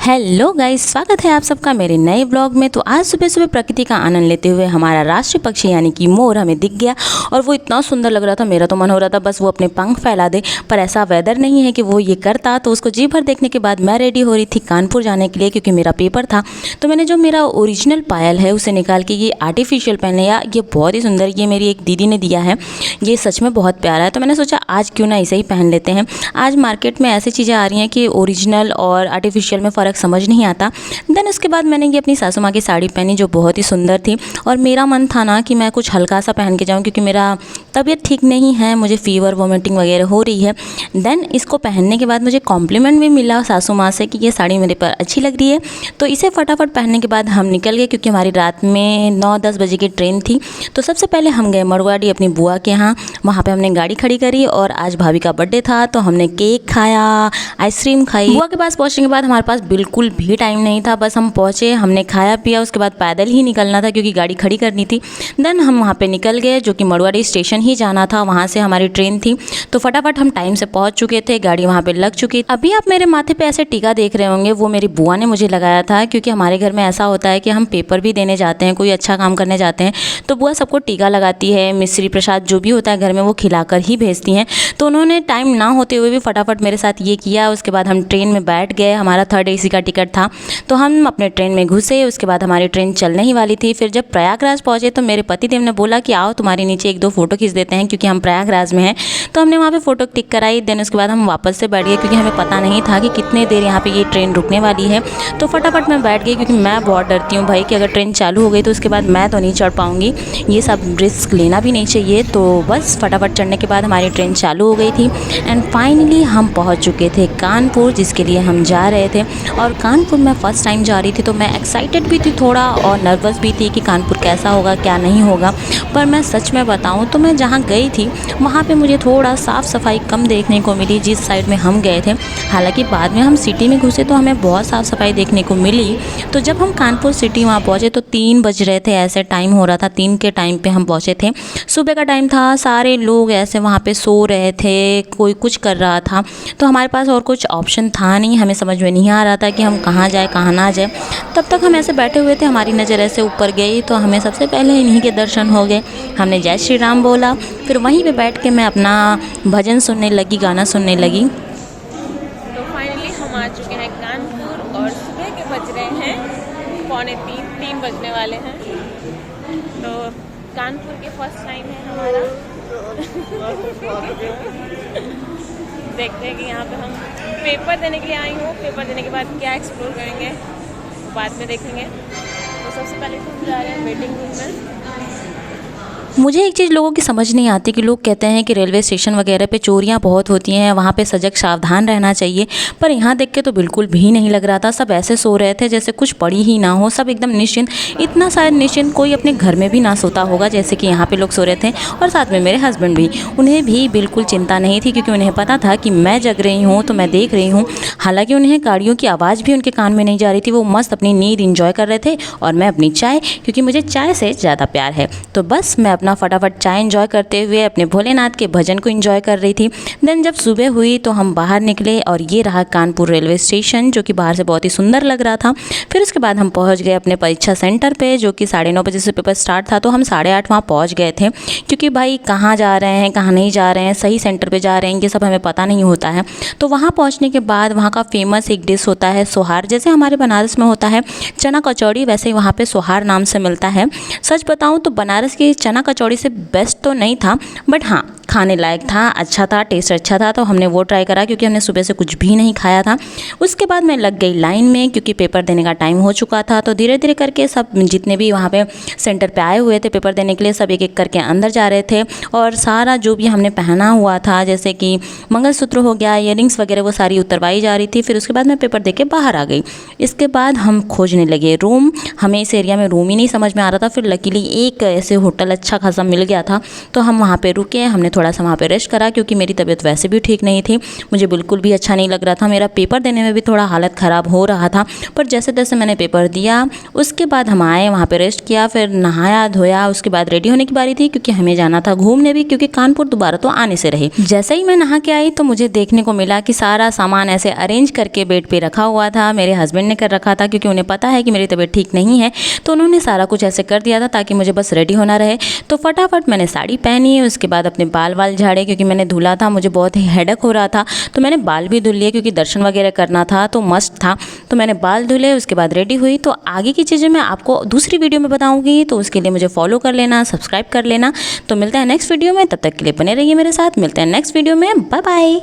Hello guys, स्वागत है आप सबका मेरे नए ब्लॉग में। तो आज सुबह सुबह प्रकृति का आनंद लेते हुए हमारा राष्ट्रीय पक्षी यानी कि मोर हमें दिख गया और वो इतना सुंदर लग रहा था। मेरा तो मन हो रहा था बस वो अपने पंख फैला दे, पर ऐसा वेदर नहीं है कि वो ये करता। तो उसको जी भर देखने के बाद मैं रेडी हो रही थी कानपुर जाने के लिए, क्योंकि मेरा पेपर था। तो मैंने जो मेरा ओरिजिनल पायल है उसे निकाल के ये आर्टिफिशियल पहन लिया। ये बहुत ही सुंदर, ये मेरी एक दीदी ने दिया है, ये सच में बहुत प्यारा है। तो मैंने सोचा आज क्यों ना इसे ही पहन लेते हैं। आज मार्केट में ऐसी चीज़ें आ रही हैं कि ओरिजिनल और आर्टिफिशियल में फ़र्क समझ नहीं आता। देन उसके बाद मैंने ये अपनी सासू माँ की साड़ी पहनी जो बहुत ही सुंदर थी, और मेरा मन था ना कि मैं कुछ हल्का सा पहन के जाऊँ, क्योंकि मेरा तबीयत ठीक नहीं है, मुझे फ़ीवर वोमिटिंग वगैरह हो रही है। देन इसको पहनने के बाद मुझे कॉम्प्लीमेंट भी मिला सासू माँ से कि ये साड़ी मेरे पर अच्छी लग रही है। तो इसे फटाफट पहनने के बाद हम निकल गए, क्योंकि हमारी रात में 9-10 बजे की ट्रेन थी। तो सबसे पहले हम गए मरवाड़ी अपनी बुआ के यहाँ। वहाँ पर हमने गाड़ी खड़ी करी और आज भाभी का बर्थडे था, तो हमने केक खाया, आइसक्रीम खाई। बुआ के पास पहुँचने के बाद हमारे पास बिल्कुल भी टाइम नहीं था, बस हम पहुँचे, हमने खाया पिया, उसके बाद पैदल ही निकलना था क्योंकि गाड़ी खड़ी करनी थी। देन हम वहाँ पे निकल गए, जो कि मरवाड़ी स्टेशन ही जाना था, वहाँ से हमारी ट्रेन थी। तो फटाफट हम टाइम से पहुँच चुके थे, गाड़ी वहाँ पे लग चुकी। अभी आप मेरे माथे पे ऐसे टीका देख रहे होंगे, वो मेरी बुआ ने मुझे लगाया था, क्योंकि हमारे घर में ऐसा होता है कि हम पेपर भी देने जाते हैं, कोई अच्छा काम करने जाते हैं तो बुआ सबको टीका लगाती है, मिश्री प्रसाद जो भी होता है घर में वो खिलाकर ही भेजती हैं। तो उन्होंने टाइम ना होते हुए भी फटाफट मेरे साथ ये किया। उसके बाद हम ट्रेन में बैठ गए, हमारा 3rd AC का टिकट था, तो हम अपने ट्रेन में घुसे। उसके बाद हमारी ट्रेन चलने ही वाली थी। फिर जब प्रयागराज पहुँचे तो मेरे पतिदेव ने बोला कि आओ तुम्हारे नीचे 1-2 फ़ोटो खींच देते हैं, क्योंकि हम प्रयागराज में हैं। तो हमने वहाँ पे फ़ोटो क्लिक कराई। देन उसके बाद हम वापस से बैठ गए, क्योंकि हमें पता नहीं था कि कितने देर यहाँ पे ये ट्रेन रुकने वाली है। तो फटाफट मैं बैठ गई, क्योंकि मैं बहुत डरती हूँ भाई कि अगर ट्रेन चालू हो गई तो उसके बाद मैं तो नहीं चढ़ पाऊँगी, ये सब रिस्क लेना भी नहीं चाहिए। तो बस फटाफट चढ़ने के बाद हमारी ट्रेन चालू हो गई थी एंड फाइनली हम पहुँच चुके थे कानपुर, जिसके लिए हम जा रहे थे। और कानपुर मैं फ़र्स्ट टाइम जा रही थी, तो मैं एक्साइटेड भी थी थोड़ा और नर्वस भी थी कि कानपुर कैसा होगा क्या नहीं होगा। पर मैं सच में बताऊं तो मैं जहां गई थी वहां पे मुझे थोड़ा साफ़ सफाई कम देखने को मिली जिस साइड में हम गए थे। हालांकि बाद में हम सिटी में घुसे तो हमें बहुत साफ़ सफाई देखने को मिली। तो जब हम कानपुर सिटी वहाँ पहुँचे तो 3 बज रहे थे, ऐसे टाइम हो रहा था। 3 के टाइम पर हम पहुँचे थे, सुबह का टाइम था, सारे लोग ऐसे वहाँ पर सो रहे थे, कोई कुछ कर रहा था। तो हमारे पास और कुछ ऑप्शन था नहीं, हमें समझ में नहीं आ रहा था कि हम कहाँ जाए कहाँ ना जाए। तब तक हम ऐसे बैठे हुए थे, हमारी नज़र ऐसे ऊपर गई तो हमें सबसे पहले इन्हीं के दर्शन हो गए। हमने जय श्री राम बोला, फिर वहीं पे बैठ के मैं अपना भजन सुनने लगी, गाना सुनने लगी। तो फाइनली हम आ चुके हैं कानपुर और सुबह के बज रहे हैं 2:45 बजने वाले हैं। तो कानपुर के फर्स्ट टाइम है हमारा। देखते हैं कि यहाँ पे हम पेपर देने के लिए आई हूँ, पेपर देने के बाद क्या एक्सप्लोर करेंगे बाद में देखेंगे। तो सबसे पहले तो हम जा रहे हैं वेटिंग रूम में। मुझे एक चीज़ लोगों की समझ नहीं आती कि लोग कहते हैं कि रेलवे स्टेशन वगैरह पे चोरियां बहुत होती हैं, वहाँ पे सजग सावधान रहना चाहिए। पर यहाँ देख के तो बिल्कुल भी नहीं लग रहा था। सब ऐसे सो रहे थे जैसे कुछ पड़ी ही ना हो, सब एकदम निश्चिंत। इतना शायद निश्चिंत कोई अपने घर में भी ना सोता होगा जैसे कि यहाँ पे लोग सो रहे थे। और साथ में मेरे हस्बैंड भी, उन्हें भी बिल्कुल चिंता नहीं थी, क्योंकि उन्हें पता था कि मैं जग रही हूँ तो मैं देख रही हूँ। हालाँकि उन्हें गाड़ियों की आवाज़ भी उनके कान में नहीं जा रही थी, वो मस्त अपनी नींद इंजॉय कर रहे थे और मैं अपनी चाय, क्योंकि मुझे चाय से ज़्यादा प्यार है। तो बस मैं अपना फटाफट चाय एंजॉय करते हुए अपने भोलेनाथ के भजन को एंजॉय कर रही थी। देन जब सुबह हुई तो हम बाहर निकले और ये रहा कानपुर रेलवे स्टेशन, जो कि बाहर से बहुत ही सुंदर लग रहा था। फिर उसके बाद हम पहुंच गए अपने परीक्षा सेंटर पे, जो कि 9:30 बजे से पेपर स्टार्ट था। तो हम 8:30 वहाँ पहुँच गए थे, क्योंकि भाई कहाँ जा रहे हैं कहाँ नहीं जा रहे हैं, सही सेंटर पर जा रहे हैं, ये सब हमें पता नहीं होता है। तो वहाँ पहुँचने के बाद वहाँ का फेमस एक डिश होता है सोहार। जैसे हमारे बनारस में होता है चना कचौड़ी, वैसे ही वहाँ पर सोहार नाम से मिलता है। सच बताऊँ तो बनारस की चना कचौड़ी से बेस्ट तो नहीं था, बट हाँ खाने लायक था, अच्छा था, टेस्ट अच्छा था। तो हमने वो ट्राई करा, क्योंकि हमने सुबह से कुछ भी नहीं खाया था। उसके बाद मैं लग गई लाइन में, क्योंकि पेपर देने का टाइम हो चुका था। तो धीरे धीरे करके सब जितने भी वहाँ पे सेंटर पे आए हुए थे पेपर देने के लिए, सब एक एक करके अंदर जा रहे थे। और सारा जो भी हमने पहना हुआ था, जैसे कि मंगलसूत्र हो गया, ईयरिंग्स वगैरह, वो सारी उतरवाई जा रही थी। फिर उसके बाद मैं पेपर दे के बाहर आ गई। इसके बाद हम खोजने लगे रूम। हमें इस एरिया में रूम ही नहीं समझ में आ रहा था। फिर लकीली एक ऐसे होटल अच्छा खासा मिल गया था, तो हम वहाँ पे रुके, हमने थोड़ा सा वहाँ पे रेस्ट करा क्योंकि मेरी तबीयत वैसे भी ठीक नहीं थी, मुझे बिल्कुल भी अच्छा नहीं लग रहा था, मेरा पेपर देने में भी थोड़ा हालत ख़राब हो रहा था। पर जैसे तैसे मैंने पेपर दिया, उसके बाद हम आए, वहाँ पे रेस्ट किया, फिर नहाया धोया, उसके बाद रेडी होने की बारी थी क्योंकि हमें जाना था घूमने भी, क्योंकि कानपुर दोबारा तो आने से रहे। जैसे ही मैं नहा के आई तो मुझे देखने को मिला कि सारा सामान ऐसे अरेंज करके बेड पे रखा हुआ था, मेरे हस्बैंड ने कर रखा था क्योंकि उन्हें पता है कि मेरी तबीयत ठीक नहीं है, तो उन्होंने सारा कुछ ऐसे कर दिया था ताकि मुझे बस रेडी होना रहे। तो फटाफट मैंने साड़ी पहनी, उसके बाद अपने बाल झाड़े क्योंकि मैंने धुला था, मुझे बहुत ही हेडेक हो रहा था, तो मैंने बाल भी धुल लिए क्योंकि दर्शन वगैरह करना था तो मस्त था, तो मैंने बाल धुले, उसके बाद रेडी हुई। तो आगे की चीज़ें मैं आपको दूसरी वीडियो में बताऊंगी, तो उसके लिए मुझे फॉलो कर लेना, सब्सक्राइब कर लेना। तो मिलते हैं नेक्स्ट वीडियो में, तब तक के लिए बने रहिए मेरे साथ, मिलते हैं नेक्स्ट वीडियो में, बाय बाय।